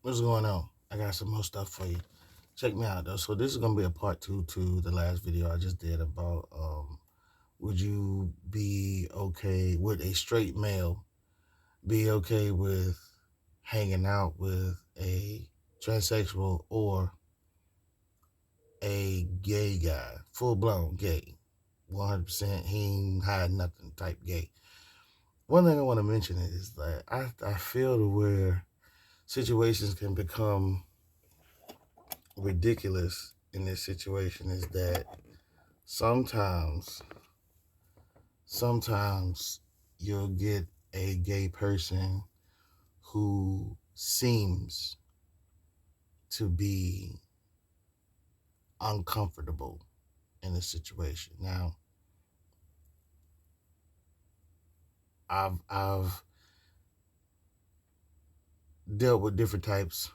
What's going on? I got some more stuff for you. Check me out though. So this is gonna be a part two to the last video I just did about would you be okay with a straight male be okay with hanging out with a transsexual or a gay guy, full blown gay, 100%. He ain't hide nothing type gay. One thing I want to mention is that I feel to where situations can become ridiculous in this situation is that sometimes sometimes you'll get a gay person who seems to be uncomfortable in a situation. Now, I've dealt with different types.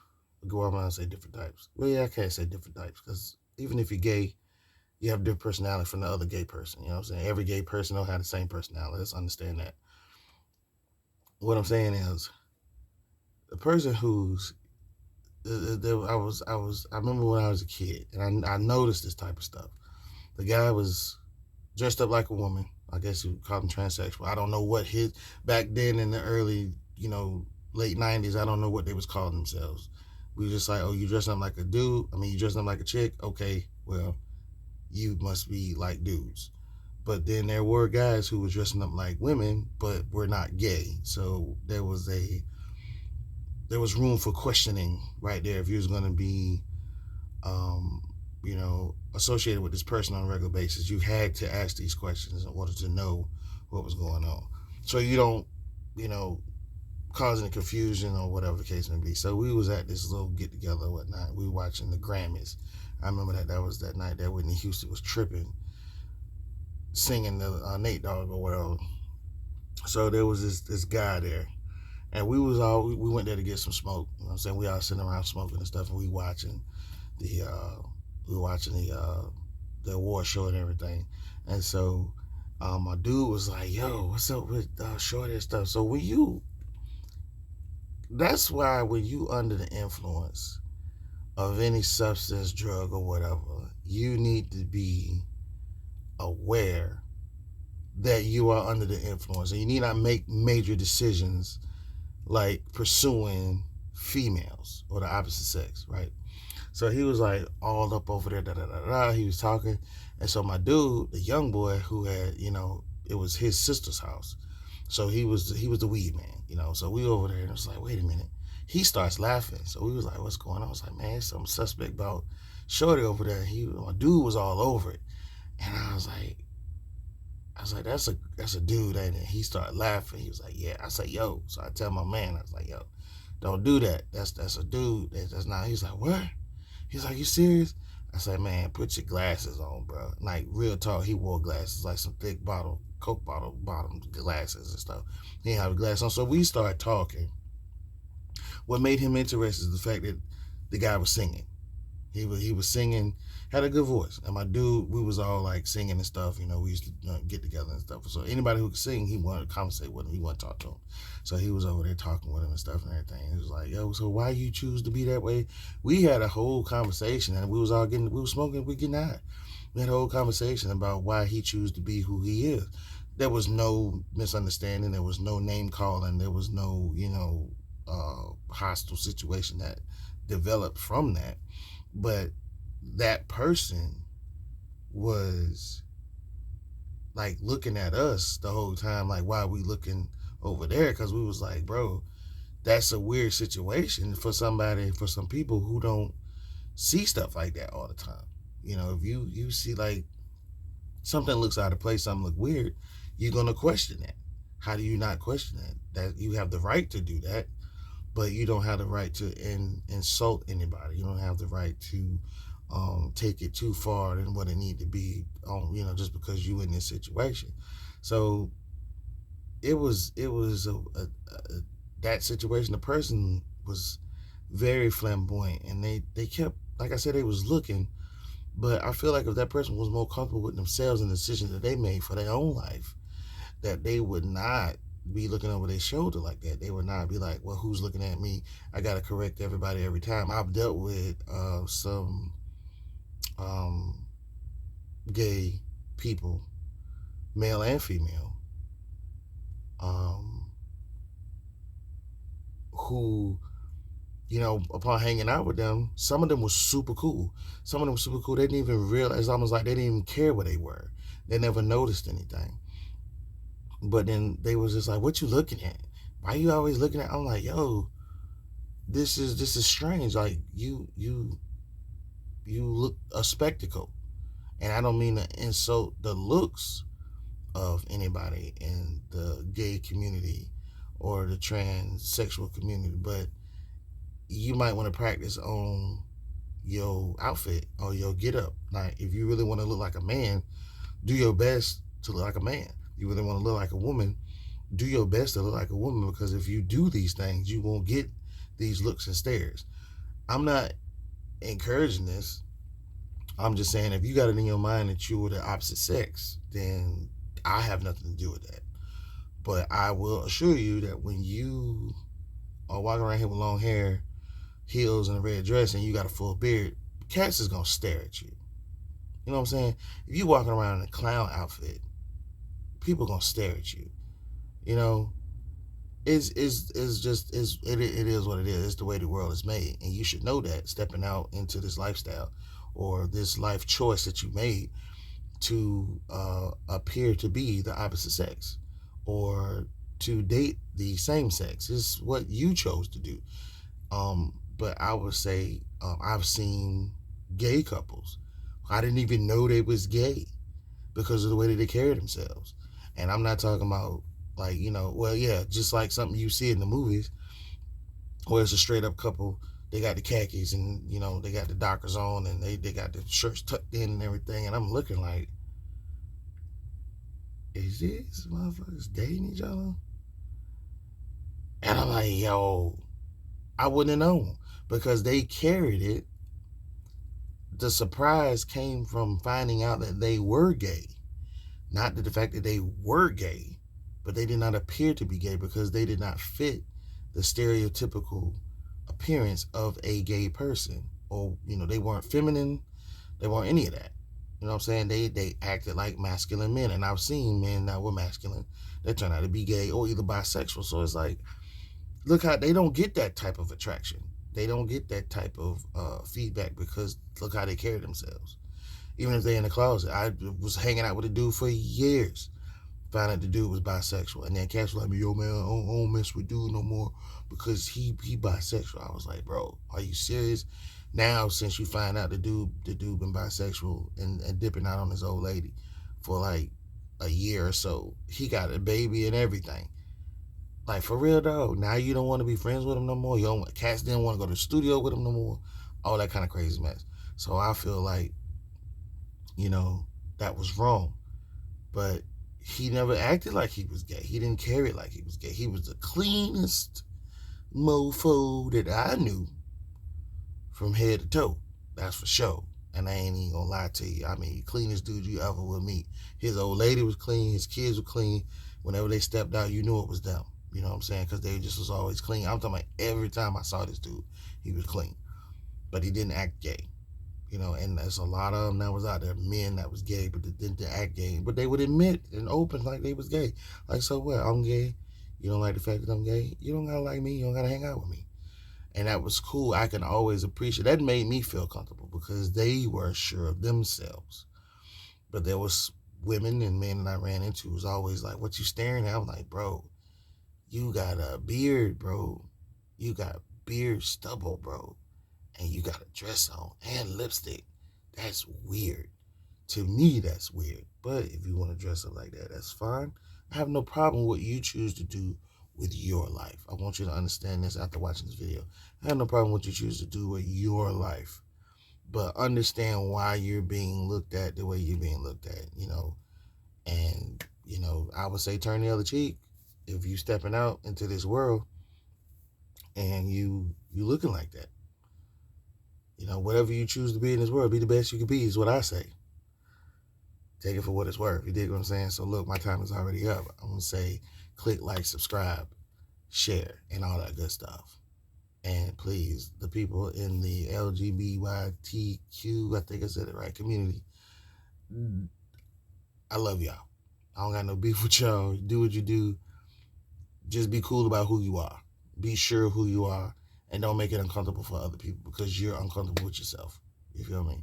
Go on and say different types. Well, yeah, I can't say different types because even if you're gay, you have different personality from the other gay person. You know what I'm saying? Every gay person don't have the same personality. Let's understand that. What I'm saying is the person who's I remember when I was a kid and I noticed this type of stuff. The guy was dressed up like a woman. I guess you call him transsexual. I don't know what his back then in the early, late '90s. I don't know what they was calling themselves. We were just like, oh, you dressing up like a dude. I mean, you dressing up like a chick. Okay, well, you must be like dudes. But then there were guys who were dressing up like women, but were not gay. So there was room for questioning right there if you was going to be um, associated with this person on a regular basis. You had to ask these questions in order to know what was going on. So you don't, you know, cause any confusion or whatever the case may be. So we was at this little get together or whatnot. We were watching the Grammys. I remember that was that night that Whitney Houston was tripping, singing the Nate Dogg or whatever. So there was this guy there, and we went there to get some smoke. You know what I'm saying? We all sitting around smoking and stuff, and the uh, we were watching the award show and everything. And so my dude was like, "Yo, what's up with Shorty and stuff?" So that's why when you under the influence of any substance, drug, or whatever, you need to be aware that you are under the influence, and you need not make major decisions like pursuing females or the opposite sex, right? So he was like all up over there, da da da da. He was talking, and so my dude, the young boy who had, it was his sister's house, so he was the weed man, So we over there, and it was like, wait a minute. He starts laughing, so we was like, what's going on? I was like, man, some suspect about Shorty over there. My dude was all over it, and I was like, that's a dude, ain't it? He started laughing. He was like, yeah. I said, yo. So I tell my man, I was like, yo, don't do that. That's a dude. That's not. He's like, what? He's like, you serious? I said, man, put your glasses on, bro. Like, real talk, he wore glasses, like some thick Coke bottom glasses and stuff. He didn't have glasses on. So we started talking. What made him interested is the fact that the guy was singing. He was singing, had a good voice. And my dude, we was all like singing and stuff. We used to get together and stuff. So anybody who could sing, he wanted to conversate with him. He wanted to talk to him. So he was over there talking with him and stuff and everything. He was like, yo, so why you choose to be that way? We had a whole conversation, and we was smoking, we getting high. We had a whole conversation about why he chose to be who he is. There was no misunderstanding. There was no name calling. There was no, hostile situation that developed from that. But that person was like looking at us the whole time, like, why are we looking over there? Because we was like, bro, that's a weird situation for some people who don't see stuff like that all the time. If you see like something looks out of place, something look weird, you're gonna question that. How do you not question that? That you have the right to do that, but you don't have the right to insult anybody. You don't have the right to take it too far than what it need to be. Just because you in this situation. So it was that situation. The person was very flamboyant, and they kept, like I said, they was looking. But I feel like if that person was more comfortable with themselves and the decisions that they made for their own life, that they would not be looking over their shoulder like that. They would not be like, well, who's looking at me? I got to correct everybody every time. I've dealt with some um, gay people, male and female, um, who, upon hanging out with them, some of them were super cool. Some of them were super cool. They didn't even realize, it's almost like they didn't even care where they were. They never noticed anything. But then they was just like, what you looking at? Why you always looking at? I'm like, yo, this is strange. Like you look a spectacle. And I don't mean to insult the looks of anybody in the gay community or the transsexual community, but you might want to practice on your outfit or your get up. Like, if you really want to look like a man, do your best to look like a man. You really want to look like a woman, do your best to look like a woman, because if you do these things, you won't get these looks and stares. I'm not encouraging this. I'm just saying, if you got it in your mind that you were the opposite sex, then I have nothing to do with that. But I will assure you that when you are walking around here with long hair, heels, and a red dress, and you got a full beard, cats is gonna stare at you. You know what I'm saying? If you walking around in a clown outfit, people gonna stare at you. You know, is just it is what it is. It's the way the world is made, and you should know that stepping out into this lifestyle or this life choice that you made to appear to be the opposite sex or to date the same sex is what you chose to do. But I would say I've seen gay couples. I didn't even know they was gay because of the way that they carry themselves. And I'm not talking about, like, well, yeah, just like something you see in the movies where it's a straight up couple. They got the khakis and, they got the Dockers on and they got the shirts tucked in and everything. And I'm looking like, is these motherfuckers dating each other? And I'm like, yo, I wouldn't have known because they carried it. The surprise came from finding out that they were gay. Not the fact that they were gay, but they did not appear to be gay because they did not fit the stereotypical appearance of a gay person. Or, they weren't feminine, they weren't any of that. You know what I'm saying? They acted like masculine men. And I've seen men that were masculine that turned out to be gay or either bisexual. So it's like, look how they don't get that type of attraction. They don't get that type of feedback because look how they carry themselves. Even if they're in the closet. I was hanging out with a dude for years. Found out the dude was bisexual. And then cats were like, yo, man, I don't mess with dude no more because he bisexual. I was like, bro, are you serious? Now, since you find out the dude been bisexual and dipping out on his old lady for like a year or so, he got a baby and everything. Like, for real, dog. Now you don't want to be friends with him no more. You don't. Cats didn't want to go to the studio with him no more. All that kind of crazy mess. So I feel like, you know, that was wrong. But he never acted like he was gay. He didn't carry it like he was gay. He was the cleanest mofo that I knew from head to toe. That's for sure. And I ain't even gonna lie to you. I mean, cleanest dude you ever will meet. His old lady was clean. His kids were clean. Whenever they stepped out, you knew it was them. You know what I'm saying? Because they just was always clean. I'm talking about every time I saw this dude, he was clean. But he didn't act gay. You know, and there's a lot of them that was out there, men that was gay, but they didn't act gay. But they would admit and open like they was gay. Like, so what? I'm gay. You don't like the fact that I'm gay? You don't gotta like me. You don't gotta hang out with me. And that was cool. I can always appreciate. That made me feel comfortable because they were sure of themselves. But there was women and men that I ran into was always like, "What you staring at?" I'm like, "Bro, you got a beard, bro. You got beard stubble, bro, and you got a dress on and lipstick. That's weird. To me, that's weird. But if you want to dress up like that, that's fine. I have no problem with what you choose to do with your life. I want you to understand this after watching this video. I have no problem with what you choose to do with your life. But understand why you're being looked at the way you're being looked at, you know. And, you know, I would say turn the other cheek if you stepping out into this world and you looking like that. You know, whatever you choose to be in this world, be the best you can be is what I say. Take it for what it's worth. You dig what I'm saying? So look, my time is already up. I'm going to say click like, subscribe, share, and all that good stuff. And please, the people in the LGBTQ, I think I said it right, community, I love y'all. I don't got no beef with y'all. Do what you do. Just be cool about who you are. Be sure of who you are, and don't make it uncomfortable for other people because you're uncomfortable with yourself. You feel me?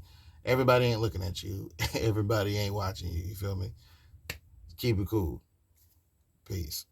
Everybody ain't looking at you. Everybody ain't watching you. You feel me? Keep it cool. Peace.